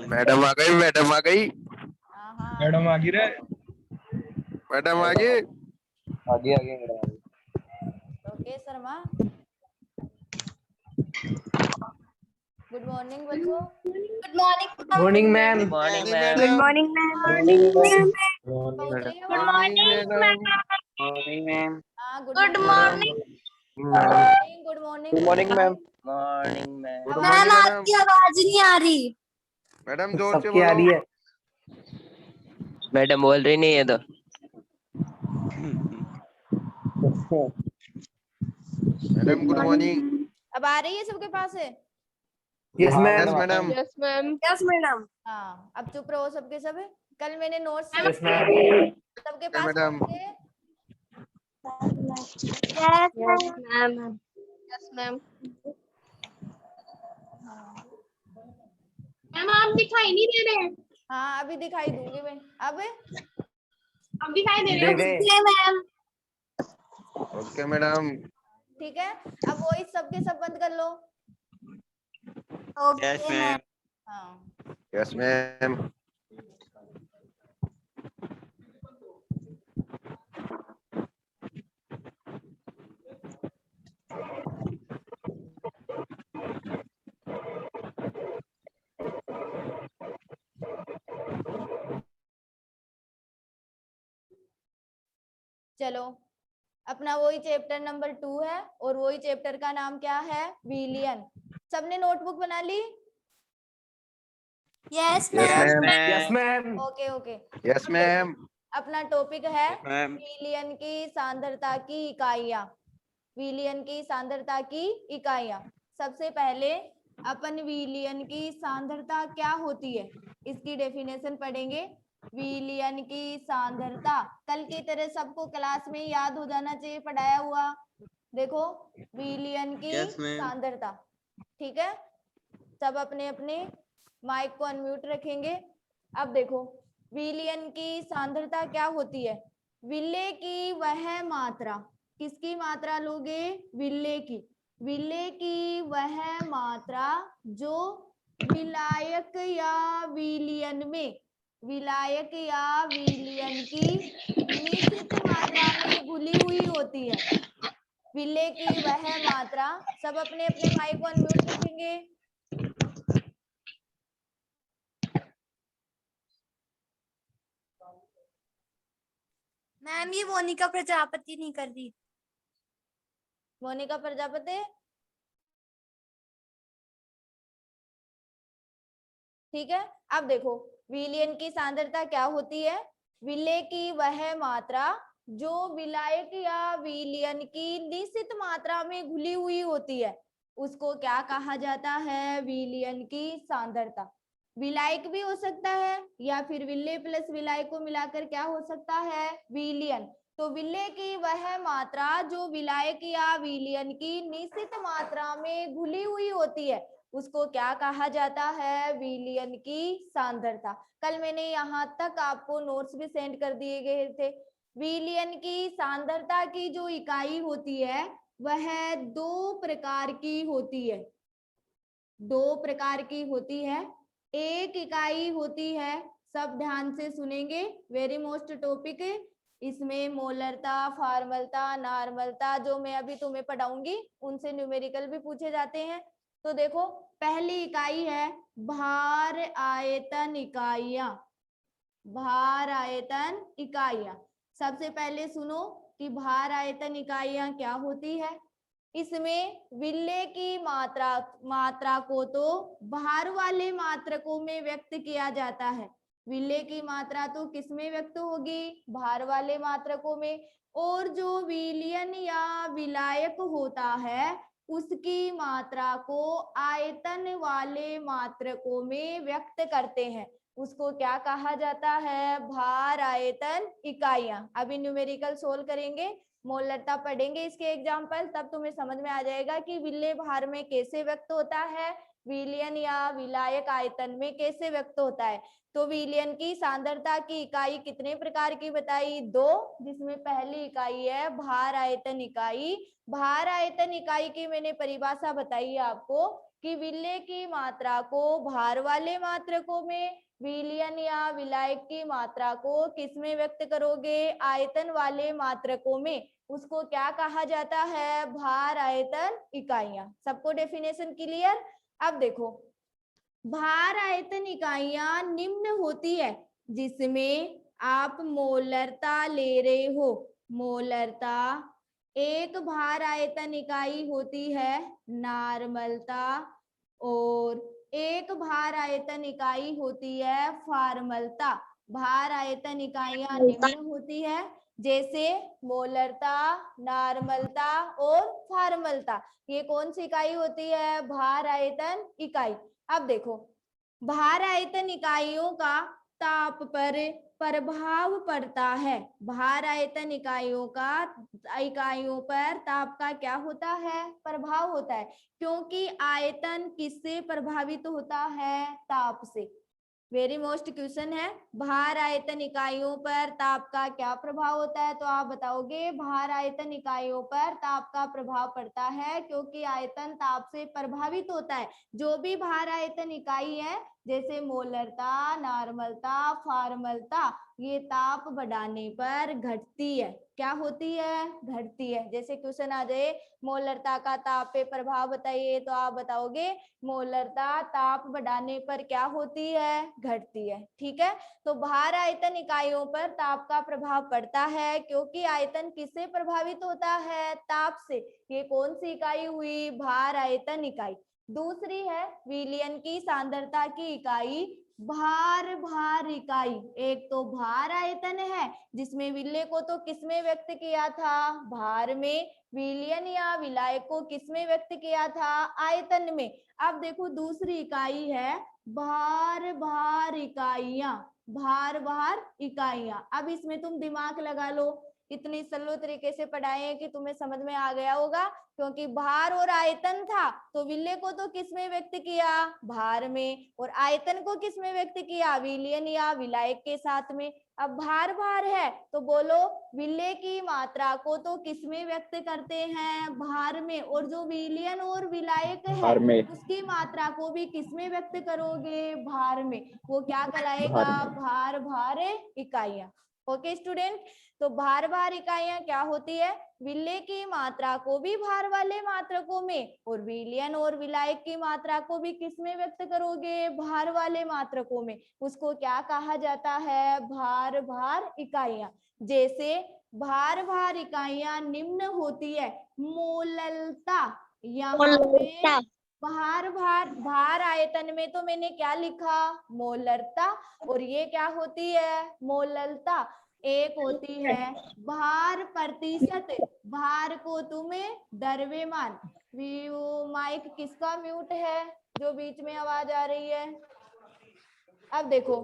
Madam आ गई, madam आ गई, madam आ गई रे। मैडम आ गई। आगे आगे madam. Okay Sharma, good morning बच्चों। Good morning morning ma'am. Morning good madam. Morning ma'am. पहुंच रही हो? Good morning ma'am. Morning ma'am. हाँ good good morning. Morning. Good morning. Good morning ma'am. Morning ma'am madam. आपकी आवाज नहीं आ रही। मैडम जोर से सबकी आ रही बोलो। है। मैडम बोल रही नहीं है तो। Madam good morning. अब आ रही है सबके पास है? Yes ma'am. Yes madam. Yes ma'am. Yes madam. हाँ अब चुप रहो सबके सब। कल मैंने नोट्स यस मैम। सबके पास मैडम। होंगे। Yes ma'am. Yes ma'am. Ma'am आप दिखाई नहीं दे रहे। हाँ अभी दिखाई दूंगी मैं। अब दिखाई दे रहे हैं मैम। Okay madam. ठीक है, अब वॉइस सबके सब बंद कर लो। Yes ma'am. हाँ यस मैम। चलो, अपना वही चैप्टर नंबर 2 है और वही चैप्टर का नाम क्या है? विलियन। सबने नोटबुक बना ली? Yes yes ma'am. Ma'am. Yes ma'am. Okay okay. Yes ma'am. अपना टॉपिक है विलियन की सांद्रता की इकाइयां। विलियन की सांद्रता की इकाइयां। सबसे पहले अपन विलियन की सांद्रता क्या होती है इसकी डेफिनेशन पढ़ेंगे। विलियन की सांद्रता कल की तरह सबको क्लास में याद हो जाना चाहिए पढ़ाया हुआ। देखो विलियन की सांद्रता, ठीक है। सब अपने अपने माइक को अनम्यूट रखेंगे। अब देखो विलियन की सांद्रता क्या होती है? विलेय की वह मात्रा, किसकी मात्रा लोगे? विलेय की। विलेय की वह मात्रा जो विलायक या विलियन में, विलायक या विलियन की निश्चित मात्रा में घुली हुई होती है। विलेय की वह मात्रा, सब अपने अपने माइक को अनम्यूट रखेंगे। मैम ये मोनिका प्रजापति नहीं कर रही। मोनिका प्रजापति, ठीक है। अब देखो विलियन की सांद्रता क्या होती है? विलेय की वह मात्रा जो विलायक या विलियन की निश्चित मात्रा में घुली हुई होती है उसको क्या कहा जाता है? विलियन की सांद्रता। विलायक भी हो सकता है या फिर विलेय प्लस विलायक को मिलाकर क्या हो सकता है? विलियन। तो विलेय की वह मात्रा जो विलायक या विलियन की निश्चित मात्रा में घुली हुई होती है उसको क्या कहा जाता है? विलियन की सांद्रता। कल मैंने यहाँ तक आपको नोट्स भी सेंड कर दिए गए थे। विलियन की सांद्रता की जो इकाई होती है वह दो प्रकार की होती है। दो प्रकार की होती है। एक इकाई होती है, सब ध्यान से सुनेंगे, वेरी मोस्ट टॉपिक, इसमें मोलरता, फार्मलता, नॉर्मलता जो मैं अभी तुम्हें पढ़ाऊंगी उनसे न्यूमेरिकल भी पूछे जाते हैं। तो देखो पहली इकाई है भार आयतन इकाइयां। भार आयतन इकाइयां, सबसे पहले सुनो कि भार आयतन इकाइयां क्या होती है। इसमें विलेय की मात्रा को तो भार वाले मात्रकों में व्यक्त किया जाता है। विलेय की मात्रा तो किसमें व्यक्त होगी? भार वाले मात्रकों में। और जो विलियन या विलायक होता है उसकी मात्रा को आयतन वाले मात्रकों में व्यक्त करते हैं। उसको क्या कहा जाता है? भार आयतन इकाइयां। अभी न्यूमेरिकल सोल्व करेंगे मोलरता पढ़ेंगे इसके एग्जाम्पल, तब तुम्हें समझ में आ जाएगा कि विलेय भार में कैसे व्यक्त होता है, विलयन या विलायक आयतन में कैसे व्यक्त होता है। तो विलयन की सांद्रता की इकाई कितने प्रकार की बताई? 2, जिसमें पहली इकाई है भार आयतन इकाई। भार आयतन इकाई की मैंने परिभाषा बताई है आपको कि विलेय की मात्रा को भार वाले मात्रकों में, विलयन या विलायक की मात्रा को किस में व्यक्त करोगे? आयतन वाले मात्रकों में। उसको क्या कहा जाता है? भार आयतन इकाइयां। सबको डेफिनेशन क्लियर? अब देखो, भार आयतन इकाइयां निम्न होती है जिसमें आप मोलरता ले रहे हो। मोलरता एक भार आयतन इकाई होती है नॉर्मलता, और एक भार आयतन इकाई होती है फॉर्मलता। भार आयतन इकाइयां निम्न होती है जैसे मोलरता, नॉर्मलता और फॉर्मलता। ये कौन सी इकाई होती है? भार आयतन इकाई। अब देखो, भार आयतन इकाइयों का ताप पर प्रभाव पड़ता है। भार आयतन इकाइयों पर ताप का क्या होता है? प्रभाव होता है, क्योंकि आयतन किससे प्रभावित होता है? ताप से। वेरी मोस्ट क्वेश्चन है, भार आयतन इकाइयों पर ताप का क्या प्रभाव होता है? तो आप बताओगे भार आयतन इकाइयों पर ताप का प्रभाव पड़ता है क्योंकि आयतन ताप से प्रभावित होता है। जो भी भार आयतन इकाई है जैसे मोलरता, नॉर्मलता, फॉर्मलता, ये ताप बढ़ाने पर घटती है। क्या होती है? घटती है। जैसे क्वेश्चन आ जाए मोलरता का ताप पे प्रभाव बताइए, तो आप बताओगे मोलरता ताप बढ़ाने पर क्या होती है? घटती है। ठीक है, तो भार आयतन इकाइयों पर ताप का प्रभाव पड़ता है क्योंकि आयतन किससे प्रभावित होता है? ताप से। ये कौन सी इकाई हुई? भार आयतन इकाई। दूसरी है विलयन की सांद्रता की इकाई भार इकाई। एक तो भार आयतन है जिसमें विलेय को तो किसमें व्यक्त किया था? भार में। विलयन या विलायक को किसमें व्यक्त किया था? आयतन में। अब देखो दूसरी इकाई है भार इकाइयां। भार इकाइयां। अब इसमें तुम दिमाग लगा लो, इतनी सरल तरीके से पढ़ाए हैं कि तुम्हें समझ में आ गया होगा। क्योंकि भार और आयतन था तो विलेय को तो किसमें व्यक्त किया? भार में। और आयतन को किसमें व्यक्त किया? विलयन या विलायक के साथ में। अब भार है तो बोलो विलेय की मात्रा को तो किसमें व्यक्त करते हैं? भार में। और जो विलयन और विलायक है उसकी मात्रा को भी किसमें व्यक्त करोगे? भार में। वो क्या कहलाएगा? भार इकाइयां। ओके स्टूडेंट, तो भार इकाइयां क्या होती है? विलेय की मात्रा को भी भार वाले मात्रकों में और विलयन और विलायक की मात्रा को भी किसमें व्यक्त करोगे? भार वाले मात्रकों में। उसको क्या कहा जाता है? भार इकाइयां। जैसे भार इकाइयां निम्न होती है मोललता। यहाँ पे भार आयतन में तो मैंने क्या लिखा? मोलरता। और ये क्या होती है? मोललता। एक होती है भार प्रतिशत। भार को तुम्हें द्रव्यमान। माइक किसका म्यूट है जो बीच में आवाज आ रही है? अब देखो,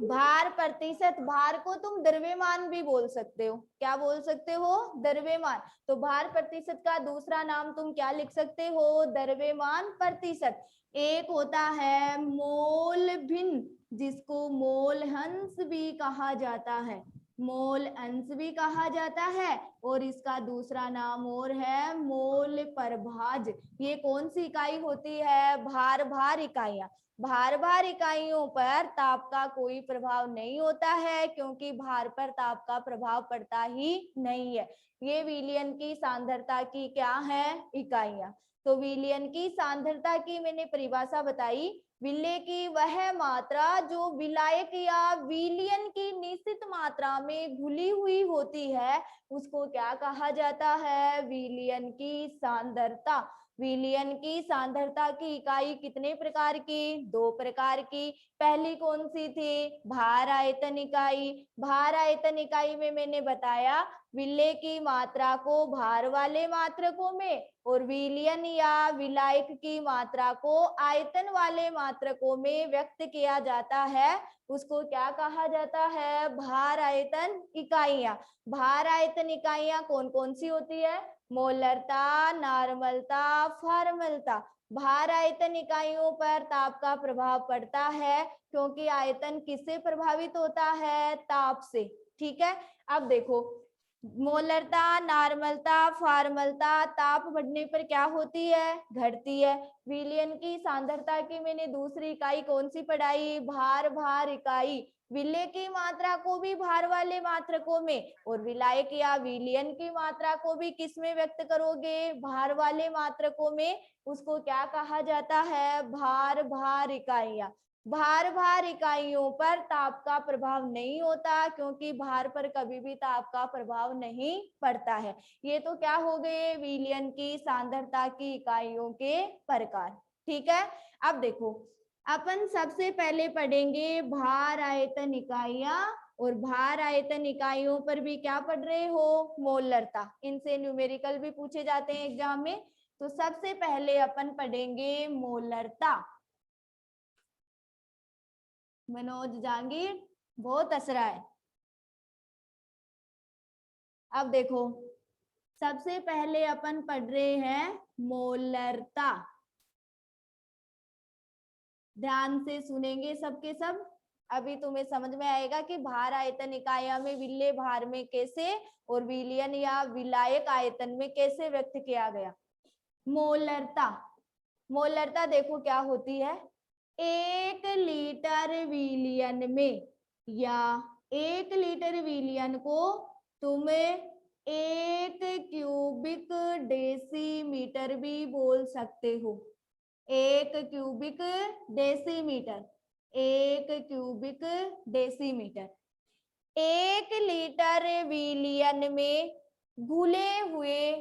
भार प्रतिशत, भार को तुम द्रव्यमान भी बोल सकते हो। क्या बोल सकते हो? द्रव्यमान। तो भार प्रतिशत का दूसरा नाम तुम क्या लिख सकते हो? द्रव्यमान प्रतिशत। एक होता है मोल भिन्न, जिसको मोल अंश भी कहा जाता है। मोल अंश भी कहा जाता है। और इसका दूसरा नाम और है मोल प्रभाज। ये कौन सी इकाई होती है? भार इकाइयां। भार इकाइयों पर ताप का कोई प्रभाव नहीं होता है क्योंकि भार पर ताप का प्रभाव पड़ता ही नहीं है। ये विलयन की सांद्रता की क्या है? इकाइयां। तो विलयन की सांद्रता की मैंने परिभाषा बताई, विलेय की वह मात्रा जो विलायक या विलयन की निश्चित मात्रा में घुली हुई होती है उसको क्या कहा जाता है? विलयन की सांद्रता। विलयन की सांद्रता की इकाई कितने प्रकार की? 2 प्रकार की। पहली कौन सी थी? भार आयतन इकाई। भार आयतन इकाई में मैंने बताया विलेय की मात्रा को भार वाले मात्रकों में और विलयन या विलायक की मात्रा को आयतन वाले मात्रकों में व्यक्त किया जाता है, उसको क्या कहा जाता है? भार आयतन इकाइयां। भार आयतन इकाइयां कौन कौन सी होती है? मोलरता, नॉर्मलता, फॉर्मलता। भार आयतन इकाइयों पर ताप का प्रभाव पड़ता है क्योंकि आयतन किससे प्रभावित होता है? ताप से। ठीक है, अब देखो मोलरता, नॉर्मलता, फॉर्मलता ताप बढ़ने पर क्या होती है? घटती है। विलयन की सांद्रता की मैंने दूसरी इकाई कौन सी पढ़ाई? भार भार इकाई। विलेय की मात्रा को भी भार वाले मात्रकों में और विलायक या विलयन की मात्रा को भी किस में व्यक्त करोगे? भार वाले मात्रकों में। उसको क्या कहा जाता है? भार भार इकाइयां। भार भार इकाइयों पर ताप का प्रभाव नहीं होता क्योंकि भार पर कभी भी ताप का प्रभाव नहीं पड़ता है। ये तो क्या हो गए? विलयन की सांद्रता की इकाइयों के प्रकार। ठीक है, अब देखो अपन सबसे पहले पढ़ेंगे भार आयतन इकाइयां और भार आयतन इकाइयों पर भी क्या पढ़ रहे हो? मोलरता। इनसे न्यूमेरिकल भी पूछे जाते हैं एग्जाम में। तो सबसे पहले अपन पढ़ेंगे मोलरता। मनोज जहांगीर बहुत असरा है। अब देखो सबसे पहले अपन पढ़ रहे हैं मोलरता। ध्यान से सुनेंगे सबके सब। अभी तुम्हें समझ में आएगा कि भार आयतन इकाइयां में विलेय भार में कैसे और विलयन या विलायक आयतन में कैसे व्यक्त किया गया। मोलरता। मोलरता देखो क्या होती है? 1 लीटर विलयन में या 1 लीटर विलयन को तुम्हें 1 क्यूबिक डेसीमीटर भी बोल सकते हो। 1 cubic decimetre, 1 cubic decimetre. 1 litre विलयन में घुले हुए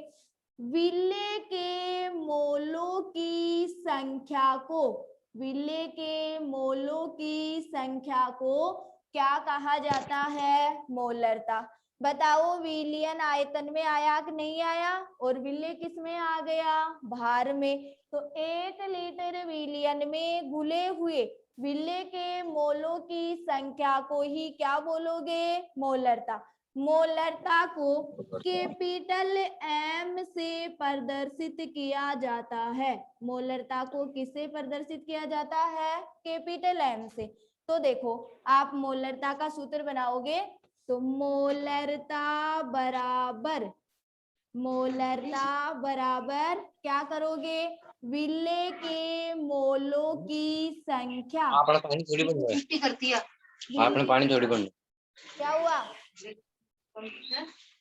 विलेय के मोलों की संख्या को, विलेय के मोलों की संख्या को क्या कहा जाता है? मोलरता। बताओ विलयन आयतन में आया कि नहीं आया और विलेय किस में आ गया? भार में। तो 1 लीटर विलयन में घुले हुए विलेय के मोलों की संख्या को ही क्या बोलोगे? मोलरता। मोलरता को कैपिटल एम से प्रदर्शित किया जाता है। मोलरता को किससे प्रदर्शित किया जाता है? कैपिटल एम से। तो देखो आप मोलरता का सूत्र बनाओगे तो मोलरता बराबर क्या करोगे? विलेय के मोलों की संख्या। आपने पानी थोड़ी बन मिट्टी करती है। आपने पानी थोड़ी बन क्या हुआ?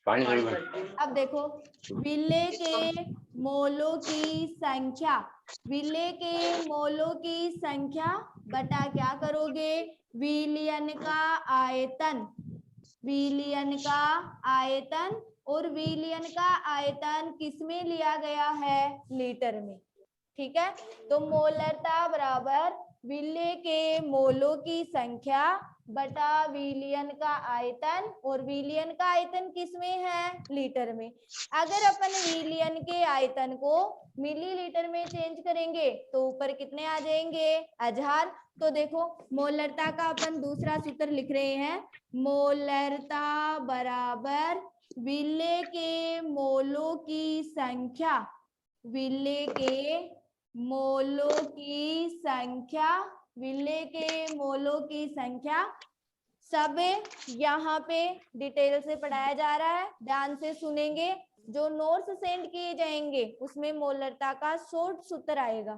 पानी थोड़ी बन। अब देखो विलेय के मोलों की संख्या, विलेय के मोलों की संख्या बटा क्या करोगे? विलयन का आयतन, विलयन का आयतन। और विलयन का आयतन किसमें लिया गया है? लीटर में। ठीक है, तो मोलरता बराबर विलेय के मोलों की संख्या बटा विलयन का आयतन। और विलयन का आयतन किसमें है? लीटर में। अगर अपन विलयन के आयतन को मिलीलीटर में चेंज करेंगे तो ऊपर कितने आ जाएंगे? 1000। तो देखो मोलरता का अपन दूसरा सूत्र लिख रहे हैं। मोलरता बराबर विलेय के मोलों की संख्या, विलेय के मोलों की संख्या, विलेय के मोलों की संख्या। सब यहाँ पे डिटेल से पढ़ाया जा रहा है, ध्यान से सुनेंगे। जो नोट्स सेंड किए जाएंगे उसमें मोलरता का शॉर्ट सूत्र आएगा।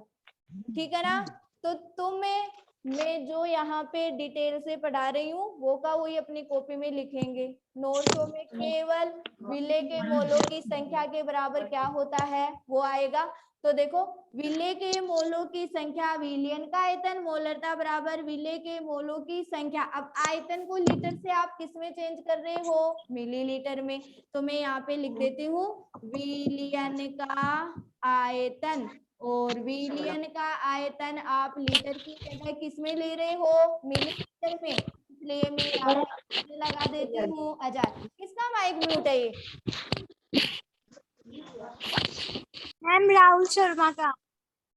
ठीक है ना? तो तुम्हें मैं जो यहाँ पे डिटेल से पढ़ा रही हूँ वो का वही अपनी कॉपी में लिखेंगे। नोट्सों में केवल विलेय के मोलों की संख्या के बराबर क्या होता है वो आएगा। तो देखो विलेय के मोलों की संख्या विलियन का आयतन मोलरता बराबर विलेय के मोलों की संख्या। अब आयतन को लीटर से आप किस में चेंज कर रहे हो, मिलीलीटर में। तो मैं यहाँ पे लिख देती हूँ विलियन का आयतन, और विलियन का आयतन आप लीटर की जगह किस में ले रहे हो, मिलीलीटर में, इसलिए मैं यहाँ पे लगा देती हूँ 1000। किसका माइक म्यूट है ये? मैम राहुल शर्मा का।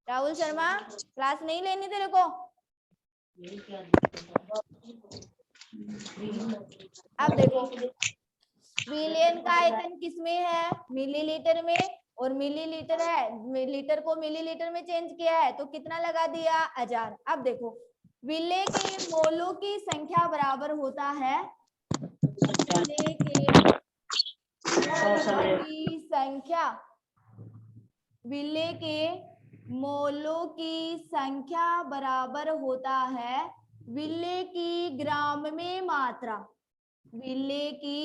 राहुल शर्मा, क्लास नहीं लेनी तेरे को? अब देखो विलियन का आयतन किसमें है, मिलीलीटर में, और मिलीलीटर है, लीटर को मिलीलीटर में चेंज किया है तो कितना लगा दिया, 1000। अब देखो विलेय के मोलों की संख्या बराबर होता है विलेय के मोलों की संख्या, विलेय के मोलों की संख्या बराबर होता है विलेय की ग्राम में मात्रा, विलेय की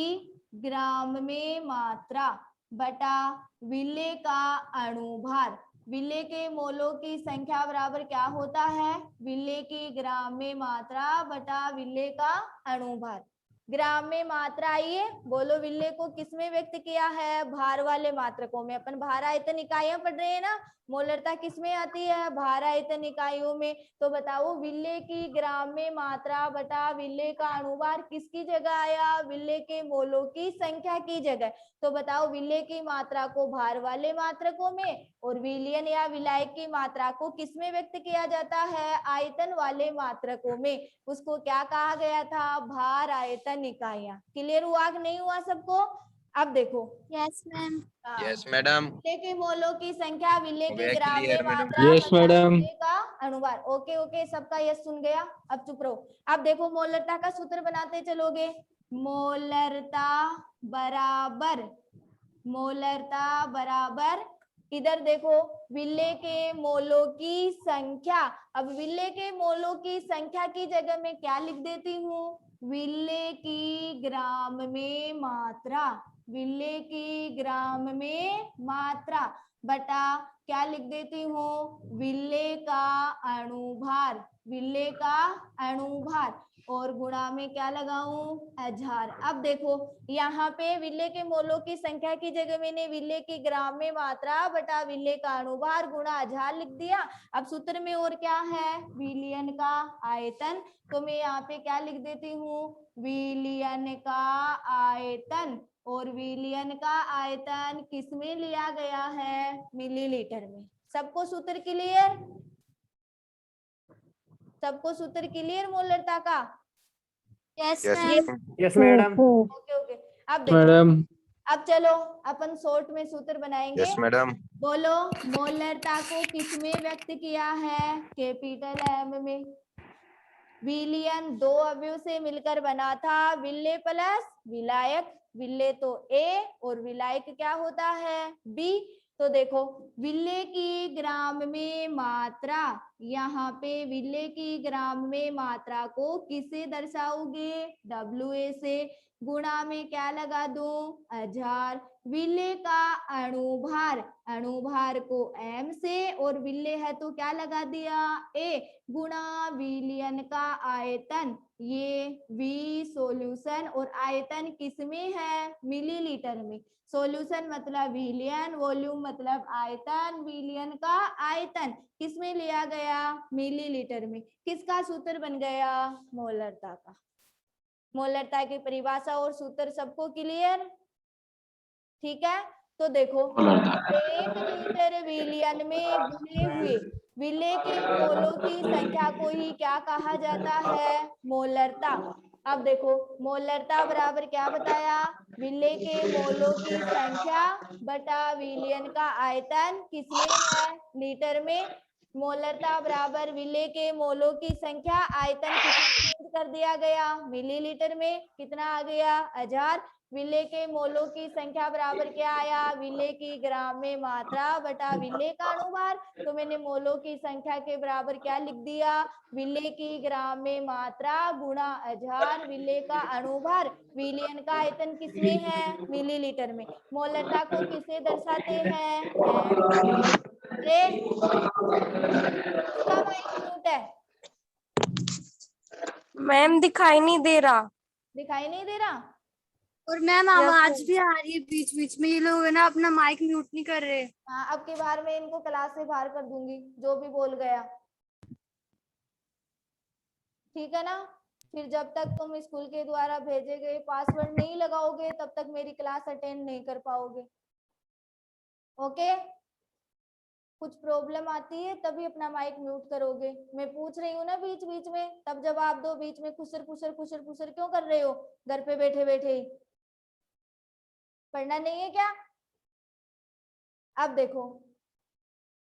ग्राम में मात्रा बटा विलेय का अणुभार। विलेय के मोलों की संख्या बराबर क्या होता है, विलेय की ग्राम में मात्रा बटा विलेय का अणुभार। ग्राम में मात्रा, आइए बोलो विलेय को किसमें व्यक्त किया है, भार वाले मात्रकों में। अपन भार आयतन इकाइयां पढ़ रहे हैं ना, मोलरता किसमें आती है, भार आयतन इकाइयों में। तो बताओ विलेय की ग्राम में मात्रा बटा विलेय का अणुभार किसकी जगह आया, विलेय के मोलों की संख्या की जगह। तो बताओ विलेय की मात्रा को भार वाले मात्रकों में, और विलियन या विलायक की मात्रा को किसमें व्यक्त किया जाता है, आयतन वाले मात्रकों में। उसको क्या कहा गया था, भार आयतन इकाइयां। क्लियर हुआ कि नहीं हुआ सबको? अब देखो यस मैम। Yes madam. विलेय के मोलों की संख्या विलेय हो के गया ग्राम में clear, मैडम। मात्रा Yes, बटा मैडम। विलेय का अणुभार। ओके ओके, सबका यस सुन गया, अब चुप रहो। अब देखो मोलरता का सूत्र बनाते चलोगे, मोलरता बराबर, मोलरता बराबर, इधर देखो विलेय के मोलों की संख्या। अब विलेय के मोलों की संख्या की जगह में क्या लिख देती हूँ, विलेय की ग्राम में मात्रा, विलेय की ग्राम में मात्रा बटा क्या लिख देती हूँ, विलेय का अणुभार, विलेय का अणुभार, और गुणा में क्या लगाऊं, 1000। अब देखो यहाँ पे विलेय के मोलों की संख्या की जगह मैंने विलेय की ग्राम में मात्रा बटा विलेय का अणुभार गुणा 1000 लिख दिया। अब सूत्र में और क्या है, विलियन का आयतन, तो मैं यहाँ पे क्या लिख देती हूँ, विलियन का आयतन, और विलियन का आयतन किसमें लिया गया है, मिलीलीटर में। सबको सूत्र क्लियर, सबको सूत्र क्लियर मोलरता का? Yes yes ma'am. Yes madam. Okay okay, अब देखो मैडम। अब चलो अपन शॉर्ट में सूत्र बनाएंगे। Yes madam. बोलो मोलरता को किसमें व्यक्त किया है, कैपिटल एम में। विलियन दो अवयव से मिलकर बना था, विलेय प्लस विलायक, विलेय तो ए और विलायक क्या होता है, बी। तो देखो विलेय की ग्राम में मात्रा, यहाँ पे विलेय की ग्राम में मात्रा को किसे दर्शाओगे, WA से, गुणा में क्या लगा दूं, 1000। विलेय का अणुभार, अणुभार को m से, और विलेय है तो क्या लगा दिया, a, गुणा विलियन का आयतन, ये v सॉल्यूशन, और आयतन किसमें है, मिलीलीटर में। सॉल्यूशन मतलब विलियन, वॉल्यूम मतलब आयतन, विलियन का आयतन किसमें लिया गया, मिलीलीटर में। किसका सूत्र बन गया, मोलरता का। मोलरता की परिभाषा और सूत्र सबको क्लियर, ठीक है। तो देखो 1 लीटर विलियन में घुले हुए विलेय के मोलों की संख्या को ही क्या कहा जाता है, मोलरता। अब देखो मोलरता बराबर क्या बताया, विलेय के मोलों की संख्या बटा विलियन का आयतन किसमें है, लीटर में। मोलरता बराबर विलेय के मोलों की संख्या, आयतन किसमें कर दिया गया, मिलीलीटर में। कितना आ गया, 1000। विलेय के मोलों की संख्या बराबर क्या आया, विलेय की ग्राम में मात्रा बटा विलेय का अणुभार। तो मैंने मोलों की संख्या के बराबर क्या लिख दिया, विलेय की ग्राम में मात्रा गुणा 1000 विलेय का अणुभार। विलियन का आयतन किसमें है, मिलीलीटर में। मोलरता को किसे दर्शाते हैं, रे इसका माइक म्यूट है। मैम दिखाई नहीं दे रहा। दिखाई नहीं दे रहा? और मैम Yes, आवाज ma'am. भी आ रही है बीच बीच में, ये लोग है ना अपना माइक म्यूट नहीं कर रहे। हाँ, अब की बार मैं इनको क्लास से बाहर कर दूंगी जो भी बोल गया, ठीक है ना। फिर जब तक तुम स्कूल के द्वारा भेजे गए पासवर्ड नहीं लगाओगे तब तक मेरी क्लास अटेंड नहीं कर पाओगे। ओके, कुछ प्रॉब्लम आती है तभी अपना माइक म्यूट करोगे। मैं पूछ रही हूँ ना बीच बीच में, तब जवाब दो। बीच में खुसर खुसर खुसर खुसर क्यों कर रहे हो? घर पे बैठे बैठे ही पढ़ना नहीं है क्या? अब देखो,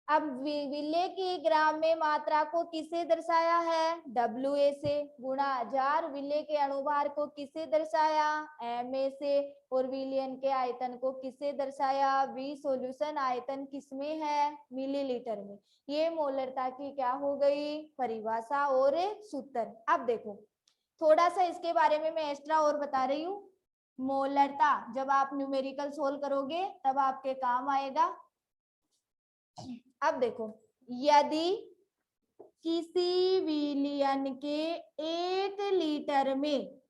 अब विले की ग्राम्य मात्रा को किसे दर्शाया है? WA से। गुणा जार विले के अणुभार को किसे दर्शाया? MA से। और विलियन के आयतन को किसे दर्शाया? V सॉल्यूशन आयतन किसमें है? मिलीलीटर में। ये मोलरता की क्या हो गई? परिभाषा और सूत्र। अब देखो थोड़ा सा इसके बारे में मैं एक्स्ट्रा और बता रही हूँ। मोलरता जब आप न्यूमेरिकल सोल्व करोगे तब आपके काम आएगा। अब देखो, यदि किसी विलियन के 1 लीटर में,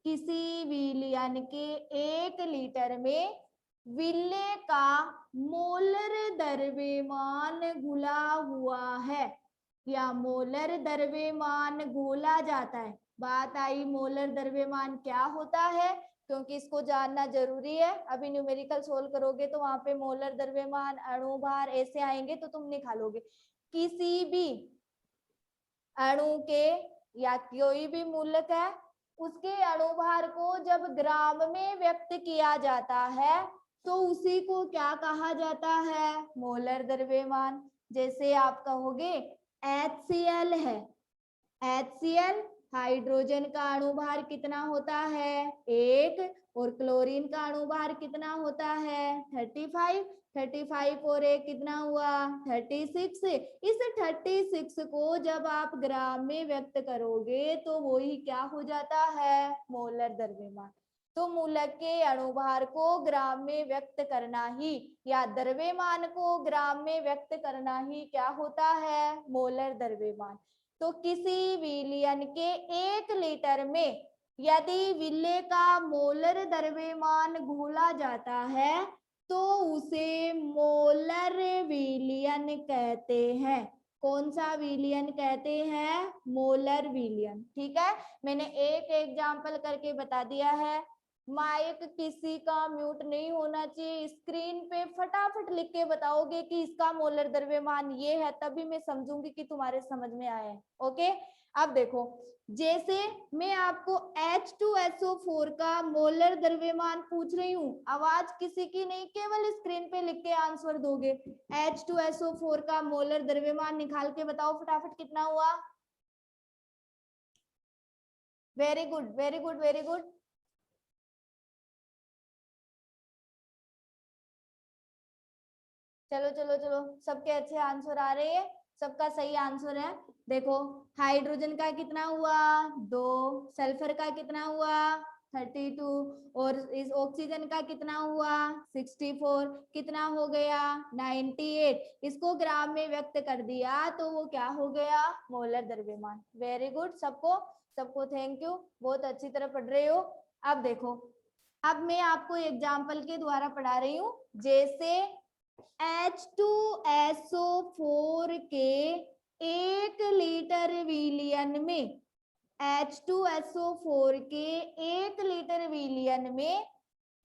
किसी विलियन के 1 लीटर में विले का मोलर द्रव्यमान घुला हुआ है या मोलर द्रव्यमान घोला जाता है। बात आई मोलर द्रव्यमान क्या होता है, क्योंकि इसको जानना जरूरी है। अभी न्यूमेरिकल सोल्व करोगे तो वहां पे मोलर द्रव्यमान, अणुभार ऐसे आएंगे तो तुम निकालोगे। किसी भी अणु के या कोई भी मूलक है उसके अणुभार को जब ग्राम में व्यक्त किया जाता है तो उसी को क्या कहा जाता है? मोलर द्रव्यमान। जैसे आप कहोगे HCl है, HCl हाइड्रोजन का अणुभार कितना होता है? 1। और क्लोरीन का अणुभार कितना होता है? 35। 35 और 1 कितना हुआ? 36। इस 36 को जब आप ग्राम में व्यक्त करोगे तो वो ही क्या हो जाता है? मोलर द्रव्यमान। तो मूलक के अणुभार को ग्राम में व्यक्त करना ही या द्रव्यमान को ग्राम में व्यक्त करना ही क्या होता है? मोलर द्रव्यमान। तो किसी विलियन के 1 लीटर में यदि विले का मोलर द्रव्यमान घोला जाता है तो उसे मोलर विलियन कहते हैं। कौन सा विलियन कहते हैं? मोलर विलियन। ठीक है, मैंने एक एग्जांपल करके बता दिया है। माइक किसी का म्यूट नहीं होना चाहिए। स्क्रीन पे फटाफट लिख के बताओगे कि इसका मोलर द्रव्यमान ये है, तभी मैं समझूंगी कि तुम्हारे समझ में आया है। ओके, अब देखो, जैसे मैं आपको H2SO4 का मोलर द्रव्यमान पूछ रही हूँ, आवाज किसी की नहीं, केवल स्क्रीन पे लिख के आंसर दोगे। H2SO4 का मोलर द्रव्यमान निकाल के बताओ फटाफट कितना हुआ? Very good, very good, very good. चलो चलो चलो, सबके अच्छे आंसर आ रहे हैं, सबका सही आंसर है। देखो, हाइड्रोजन का कितना हुआ? 2। सल्फर का कितना हुआ? 32। और इस ऑक्सीजन का कितना हुआ? 64। कितना हो गया? 98। इसको ग्राम में व्यक्त कर दिया तो वो क्या हो गया? मोलर द्रव्यमान। वेरी गुड, सबको सबको थैंक यू, बहुत अच्छी तरह पढ़ रहे हो। अब देखो, अब मैं आपको एग्जाम्पल के द्वारा पढ़ा रही हूँ। जैसे H2SO4 के 1 लीटर विलियन में, H2SO4 के 1 लीटर विलियन में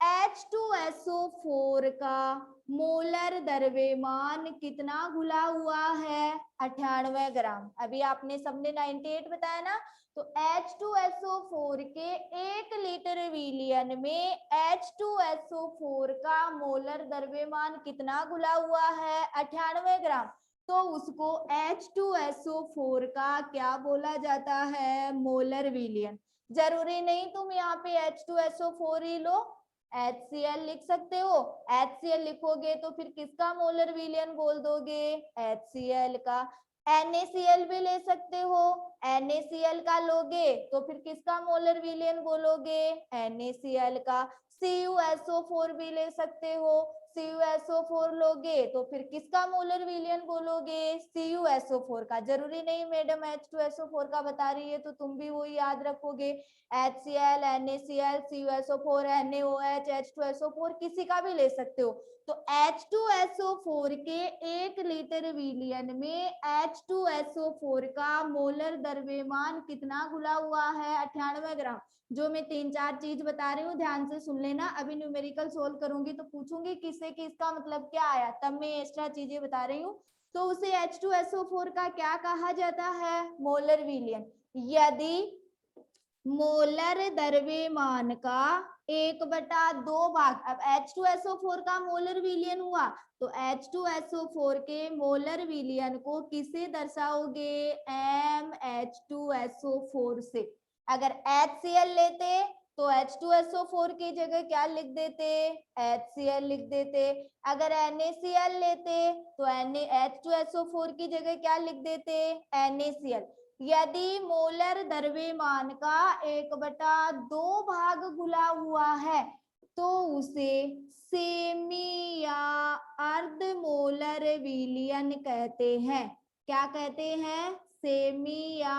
H2SO4 का मोलर द्रव्यमान कितना घुला हुआ है? 98 ग्राम। अभी आपने सबने 98 बताया ना, तो H2SO4 के 1 लीटर विलियन में H2SO4 का मोलर द्रव्यमान कितना घुला हुआ है? 98 ग्राम। तो उसको H2SO4 का क्या बोला जाता है? मोलर विलियन। जरूरी नहीं तुम यहाँ पे H2SO4 ही लो, HCl लिख सकते हो। HCl लिखोगे तो फिर किसका मोलर विलियन बोल दोगे? HCl का। NaCl भी ले सकते हो, NaCl का लोगे तो फिर किसका मोलर विलियन बोलोगे? NaCl का। CuSO4 भी ले सकते हो, CuSO4 लोगे तो फिर किसका मोलर विलियन बोलोगे? CuSO4 का। जरूरी नहीं मैडम H2SO4 का बता रही है तो तुम भी वो याद रखोगे। HCl, NaCl, CuSO4, NaOH, H2SO4 किसी का भी ले सकते हो। तो H2SO4 के 1 लीटर विलियन में H2SO4 का मोलर द्रव्यमान कितना घुला हुआ है? 98 ग्राम। जो मैं 3-4 चीज बता रही हूँ ध्यान से सुन लेना। अभी न्यूमेरिकल सोल्व करूंगी तो पूछूंगी किससे कि इसका मतलब क्या आया, तब मैं एक्स्ट्रा चीजें बता रही हूँ। तो उसे H2SO4 का क्या कहा जाता है? मोलर विलियन। यदि मोलर द्रव्यमान का 1/2 भाग, अब H2SO4 का मोलर विलियन हुआ तो H2SO4 के मोलर विलियन को किससे दर्शाओगे? MH2SO4 से। अगर HCl लेते तो H2SO4 की जगह क्या लिख देते? HCl लिख देते। अगर NaCl लेते तो H2SO4 की जगह क्या लिख देते? NaCl। यदि मोलर द्रव्यमान का 1/2 भाग घुला हुआ है तो उसे सेमी या अर्ध मोलर विलियन कहते हैं। क्या कहते हैं? सेमी या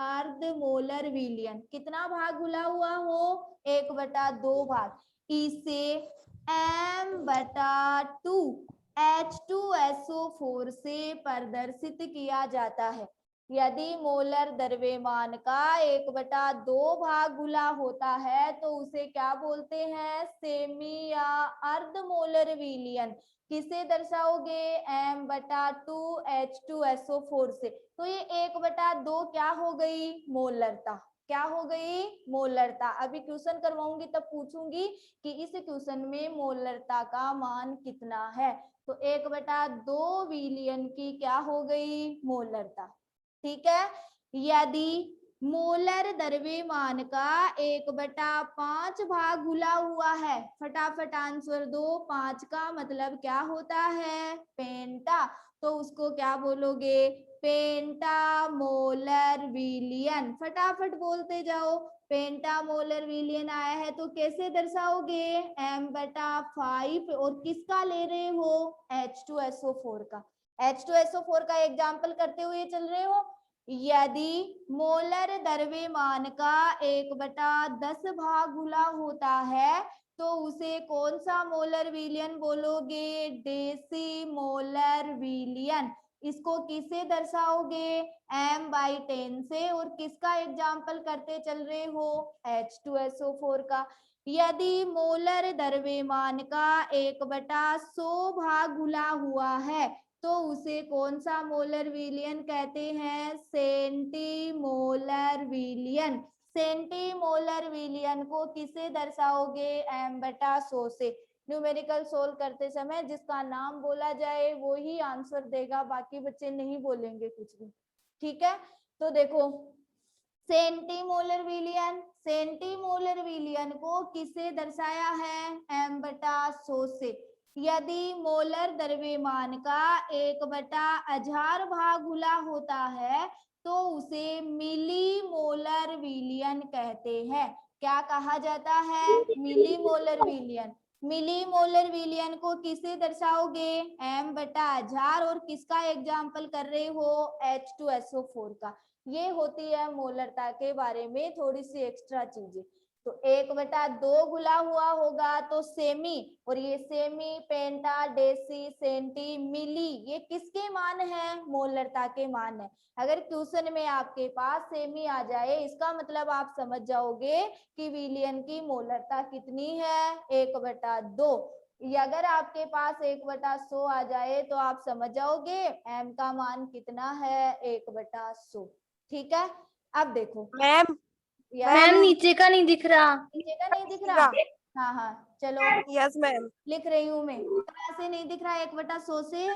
अर्ध मोलर विलियन। कितना भाग घुला हुआ हो? 1/2 भाग। इसे M/2 H2SO4 से प्रदर्शित किया जाता है। यदि मोलर द्रव्यमान का 1/2 भाग घुला होता है तो उसे क्या बोलते हैं? सेमी या अर्ध मोलर विलियन। किसे दर्शाओगे? M/2 H2SO4 से। तो ये 1/2 क्या हो गई? मोलरता। क्या हो गई? मोलरता। अभी क्वेश्चन करवाऊंगी तब पूछूंगी कि इस क्वेश्चन में मोलरता का मान कितना है। तो 1/2 विलियन की क्या हो गई? मोलरता। ठीक है। यदि मोलर द्रव्यमान का 1/5 भाग घुला हुआ है, फटाफट आंसर दो। 5 का मतलब क्या होता है? पेंटा। तो उसको क्या बोलोगे? पेंटा मोलर विलियन। फटाफट बोलते जाओ। पेंटा मोलर विलियन आया है तो कैसे दर्शाओगे? M/5। और किसका ले रहे हो? H2SO4 का। H2SO4 का एग्जाम्पल करते हुए चल रहे हो। यदि मोलर द्रव्यमान का 1/10 भाग घुला होता है तो उसे कौन सा मोलर विलियन बोलोगे? डेसी मोलर विलियन। इसको किसे दर्शाओगे? M/10 से। और किसका एग्जाम्पल करते चल रहे हो? H2SO4 का। यदि मोलर द्रव्यमान का 1/100 भाग घुला हुआ है तो उसे कौन सा मोलर विलियन कहते हैं? सेंटीमोलर विलियन। सेंटीमोलर विलियन को किसे दर्शाओगे? M/100 से। न्यूमेरिकल सोल्व करते समय जिसका नाम बोला जाए वो ही आंसर देगा, बाकी बच्चे नहीं बोलेंगे कुछ भी। ठीक है। तो देखो सेंटीमोलर विलियन, सेंटीमोलर विलियन को किसे दर्शाया है? M/100 से। यदि मोलर द्रव्यमान का 1/1000 भाग घुला होता है तो उसे मिली मोलर विलियन कहते हैं। क्या कहा जाता है? मिली मोलर विलियन। मिली मोलर विलियन को किसे दर्शाओगे? M/1000। और किसका एग्जाम्पल कर रहे हो? H2SO4 का। ये होती है मोलरता के बारे में थोड़ी सी एक्स्ट्रा चीजें। तो 1/2 घुला हुआ होगा तो सेमी, और ये सेमी, पेंटा, डेसी, सेंटी, मिली, ये किसके मान है? मोलरता के मान है। अगर क्वेश्चन में आपके पास सेमी आ जाए इसका मतलब आप समझ जाओगे कि विलियन की मोलरता कितनी है? 1/2। अगर आपके पास 1/100 आ जाए तो आप समझ जाओगे M का मान कितना है? 1/100। ठीक है। अब देखो मैम मैम नीचे का नहीं दिख रहा। नीचे का नहीं दिख रहा? हाँ हाँ चलो यस मैम। लिख रही हूँ मैं। कहाँ से नहीं दिख रहा? 1/100 से।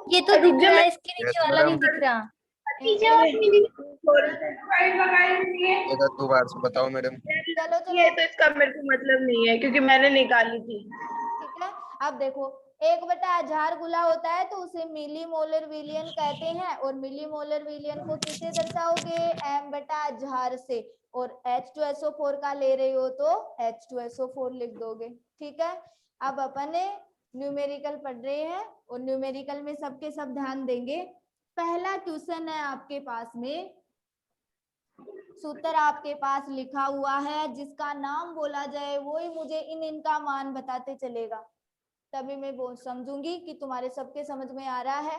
ये तो दिख रहा है, इसके नीचे Yes, वाला नहीं madam. दिख रहा। एक आध 2 बार से बताओ मैडम। चलो चलो ये तो इसका मेरे को मतलब नहीं है क्योंकि मैंने निकाली थी। ठीक है। अब देखो 1/1000 गुला होता है तो उसे मिली मोलर विलियन कहते हैं। और मिली मोलर विलियन को किसे दर्शाओगे? M/1000 से। और H2SO4 का ले रही हो तो H2SO4 लिख दोगे। ठीक है, अब अपन न्यूमेरिकल पढ़ रहे हैं और न्यूमेरिकल में सबके सब ध्यान देंगे। पहला क्वेश्चन है आपके पास में, सूत्र आपके पास लिखा हुआ है, जिसका नाम बोला जाए वो ही मुझे इनका मान बताते चलेगा, तभी मैं वो समझूंगी कि तुम्हारे सबके समझ में आ रहा है।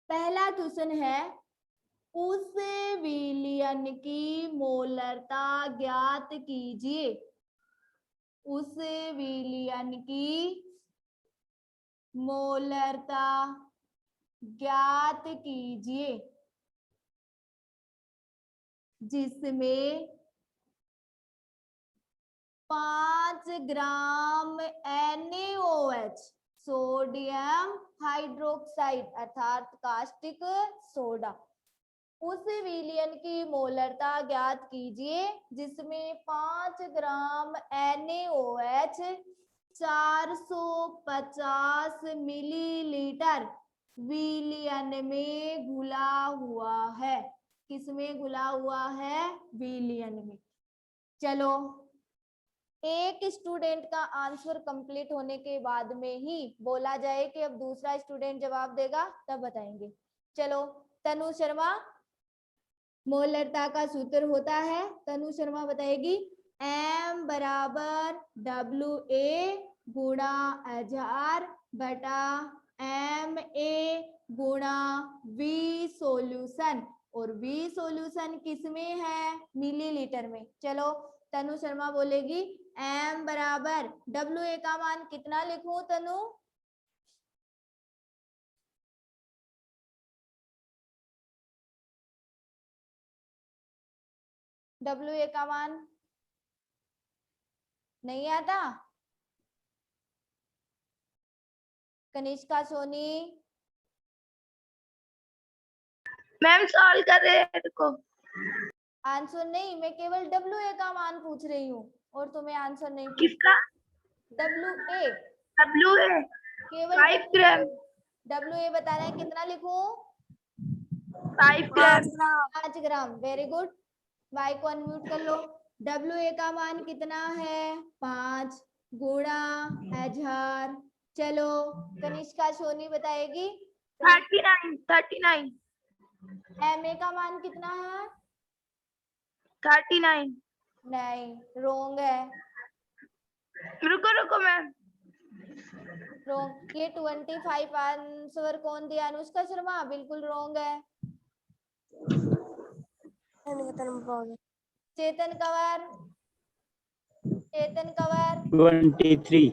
पहला क्वेश्चन है, उस विलयन की मोलरता ज्ञात कीजिए। उस विलयन की मोलरता ज्ञात कीजिए जिसमें 5 ग्राम NaOH सोडियम हाइड्रोक्साइड अर्थात कास्टिक सोडा, उस विलयन की मोलरता ज्ञात कीजिए जिसमें 5 ग्राम NaOH 450 मिलीलीटर विलयन में घुला हुआ है। किसमें घुला हुआ है? विलयन में। चलो, एक स्टूडेंट का आंसर कंप्लीट होने के बाद में ही बोला जाए कि अब दूसरा स्टूडेंट जवाब देगा, तब बताएंगे। चलो, तनु शर्मा, मोलरता का सूत्र होता है, तनु शर्मा बताएगी, M बराबर WA गुणा 1000 बटा MA गुणा V सॉल्यूशन, और V सॉल्यूशन किसमें है? मिलीलीटर में। चलो, तनु शर्मा बोलेगी M बराबर WA का मान कितना लिखूं तनु? WA का मान नहीं आता? कनिष्का सोनी, मैम सॉल्व कर रहे हैं देखो। आंसर नहीं, मैं केवल WA का मान पूछ रही हूँ और तुम्हें आंसर नहीं। किसका? WA, WA केवल 5 ग्राम। WA बताना है, कितना लिखूं? 5 ग्राम। 5 ग्राम। वेरी गुड, माइक को अनम्यूट कर लो। WA का मान कितना है? 5 गुणा 1000। चलो, कनिष्का सोनी बताएगी 39। MA का मान कितना है? 39। नहीं, रोंग है, रुको मैम। रोंग। ये 25 आंसर कौन दिया? अनुष्का शर्मा, बिल्कुल रोंग है। चेतन कंवर, चेतन कंवर 23।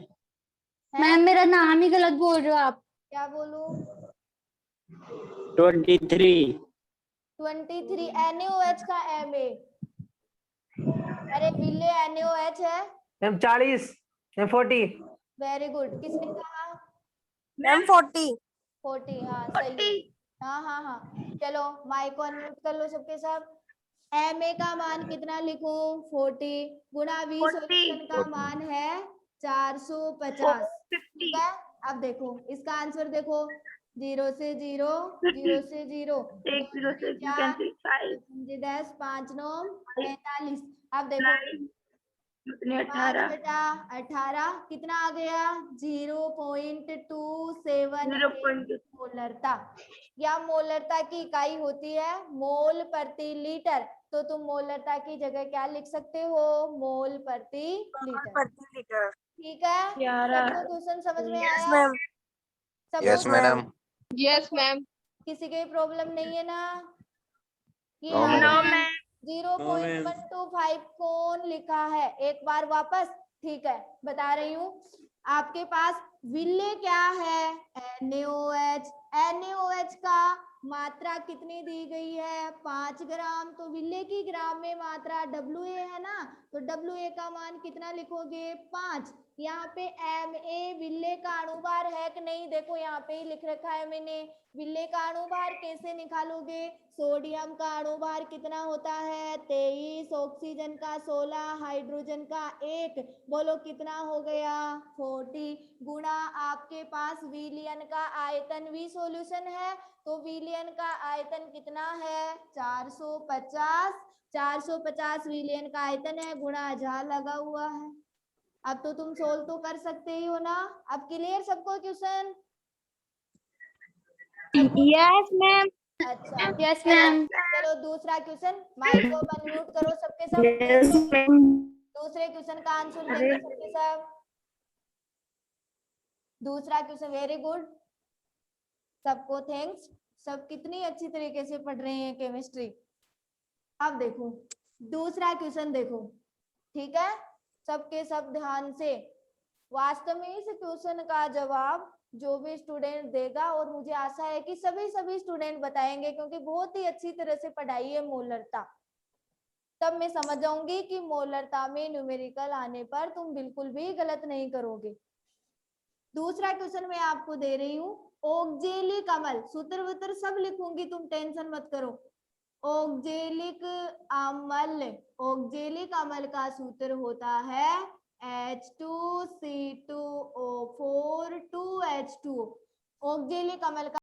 मैम मेरा नाम ही गलत बोल रहे हो आप। क्या बोलूं? 23। 23 NaOH का MA। अरे विले NaOH है। Ma'am 40, ma'am 40। वेरी गुड, किसने कहा? मैम 40। 40, हाँ सही है। हाँ, चलो माइक को अनम्यूट कर लो सबके सब। MA का मान कितना लिखूं? 40 गुणा V सॉल्यूशन का मान है 450। ठीक है, अब देखो इसका आंसर देखो, 0 से 0, 0 से 0, 1 0 से 4, 5 10, 5 9 45। अब देखो 5 बटा 18 कितना आ गया? 0.27 मोलरता। या मोलरता की इकाई होती है मोल प्रति लीटर, तो तुम मोलरता की जगह क्या लिख सकते हो? मोल प्रति लीटर। ठीक है, सबको क्वेश्चन समझ में आया? Ma'am. Yes madam. Yes ma'am. किसी के प्रॉब्लम नहीं है ना? ये नो मैडम। 0.125 कौन लिखा है? एक बार वापस, ठीक है बता रही हूँ। आपके पास विले क्या है? NaOH। NaOH का मात्रा कितनी दी गई है? 5 ग्राम। तो विले की ग्राम में मात्रा WA है ना, तो WA का मान कितना लिखोगे? 5। यहाँ पे Ma विलेय का अणुभार है कि नहीं, देखो यहाँ पे ही लिख रखा है मैंने। विलेय का अणुभार कैसे निकालोगे? सोडियम का अणुभार कितना होता है? 23, ऑक्सीजन का 16, हाइड्रोजन का 1, बोलो कितना हो गया? 40 गुणा आपके पास विलयन का आयतन भी सॉल्यूशन है, तो विलयन का आयतन कितना है? 450। 450 विलयन का आयतन है, गुणा 1000 लगा हुआ है। अब तो तुम सोल्व तो कर सकते ही हो ना? अब क्लियर सबको क्वेश्चन? Yes ma'am. अच्छा यस मैम। चलो दूसरा क्वेश्चन, माइक को अनम्यूट करो सबके सब। Yes ma'am. दूसरे क्वेश्चन का आंसर देंगे सबके सब। दूसरा क्वेश्चन, वेरी गुड, सबको थैंक्स। सब कितनी अच्छी तरीके से पढ़ रहे हैं केमिस्ट्री। अब देखो दूसरा क्वेश्चन, देखो ठीक है, सबके सब ध्यान से। वास्तव में इस क्वेश्चन का जवाब जो भी स्टूडेंट देगा, और मुझे आशा है कि सभी स्टूडेंट बताएंगे, क्योंकि बहुत ही अच्छी तरह से पढ़ाई है मोलरता, तब मैं समझ जाऊंगी कि मोलरता में न्यूमेरिकल आने पर तुम बिल्कुल भी गलत नहीं करोगे। दूसरा क्वेश्चन मैं आपको दे रही हूँ, ऑक्जेलिक अम्ल, सूत्र वूत्र सब लिखूंगी, तुम टेंशन मत करो। ऑक्जेलिक अम्ल, ऑक्जेलिक अम्ल का सूत्र होता है H2C2O4 2H2। ऑक्जेलिक अम्ल का